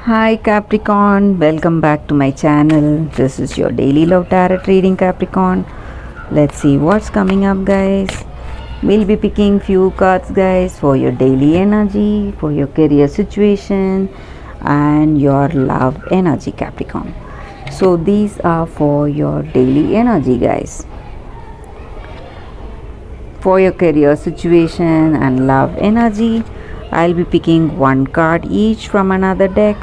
Hi Capricorn, welcome back to my channel. This is your daily love tarot reading, Capricorn. Let's see what's coming up, guys. We'll be picking few cards, guys, for your daily energy, for your career situation, and your love energy, Capricorn. So these are for your daily energy, guys. For your career situation and love energy, I'll be picking one card each from another deck.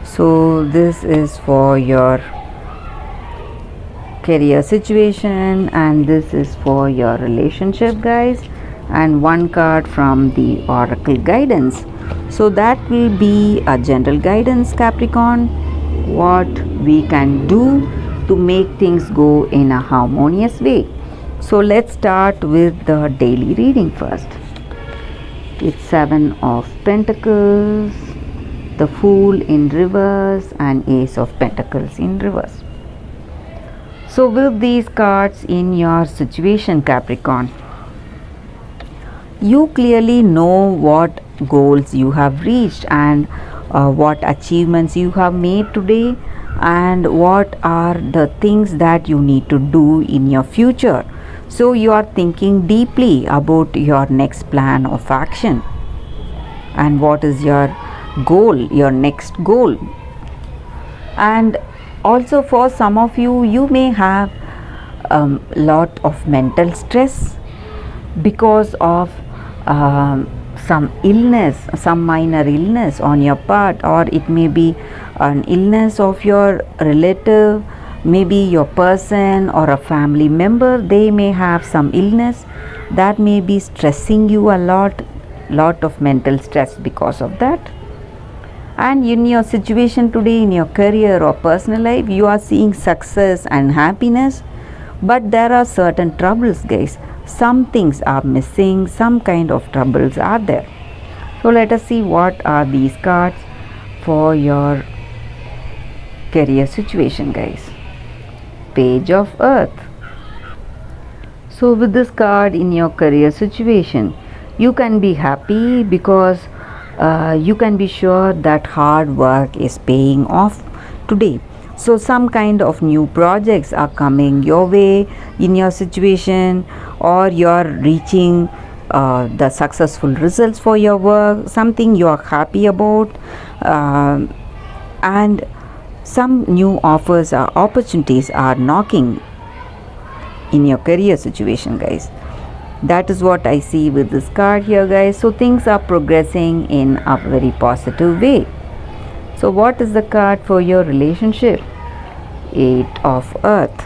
So this is for your career situation and this is for your relationship, guys, and one card from the oracle guidance. So that will be a general guidance, Capricorn, what we can do to make things go in a harmonious way. So let's start with the daily reading first. It's Seven of Pentacles, the Fool in reverse, and Ace of Pentacles in reverse. So with these cards in your situation, Capricorn, you clearly know what goals you have reached and what achievements you have made today and what are the things that you need to do in your future. So you are thinking deeply about your next plan of action and what is your goal, your next goal. And also for some of you, you may have a lot of mental stress because of some illness, some minor illness on your part, or it may be an illness of your relative, maybe your person or a family member. They may have some illness that may be stressing you a lot of mental stress because of that. And in your situation today, in your career or personal life, you are seeing success and happiness, but there are certain troubles, guys. Some things are missing, some kind of troubles are there. So let us see what are these cards for your career situation, guys. Page of Earth. So with this card in your career situation, you can be happy because you can be sure that hard work is paying off today. So some kind of new projects are coming your way in your situation, or you're reaching the successful results for your work, something you are happy about, and some new offers or opportunities are knocking in your career situation, guys. That is what I see with this card here, guys. So things are progressing in a very positive way. So what is the card for your relationship? Eight of Earth.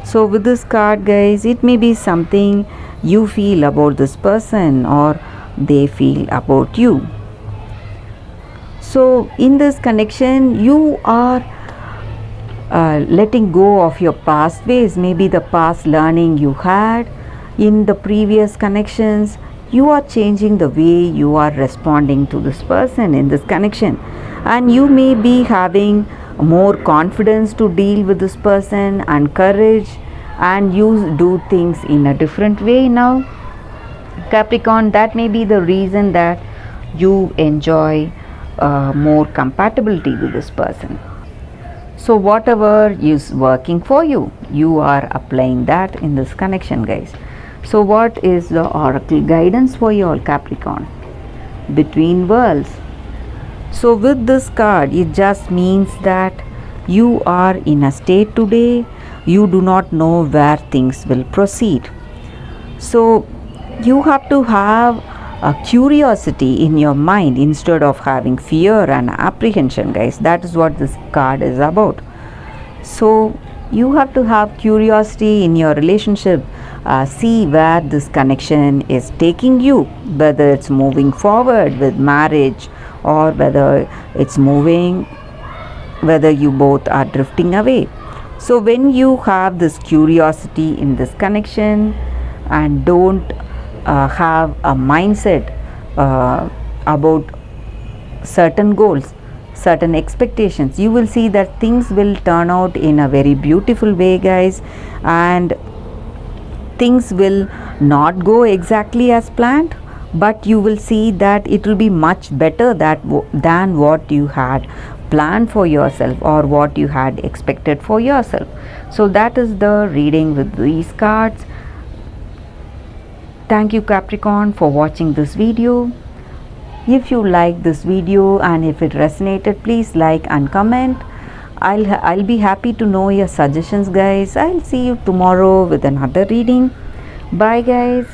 So with this card, guys, it may be something you feel about this person or they feel about you. So in this connection, you are letting go of your past ways, maybe the past learning you had in the previous connections. You are changing the way you are responding to this person in this connection, and you may be having more confidence to deal with this person and courage, and you do things in a different way now, Capricorn. That may be the reason that you enjoy more compatibility with this person. So whatever is working for you, you are applying that in this connection, guys. So what is the oracle guidance for you all, Capricorn? Between worlds. So with this card, it just means that you are in a state today, you do not know where things will proceed. So you have to have a curiosity in your mind instead of having fear and apprehension, guys. That is what this card is about. So you have to have curiosity in your relationship. See where this connection is taking you, whether it's moving forward with marriage or whether it's moving, whether you both are drifting away. So when you have this curiosity in this connection and don't have a mindset about certain goals, certain expectations, you will see that things will turn out in a very beautiful way, guys, and things will not go exactly as planned, but you will see that it will be much better than what you had planned for yourself or what you had expected for yourself. So that is the reading with these cards. Thank you, Capricorn, for watching this video. If you like this video and if it resonated, please like and comment. I'll be happy to know your suggestions, guys. I'll see you tomorrow with another reading. Bye, guys.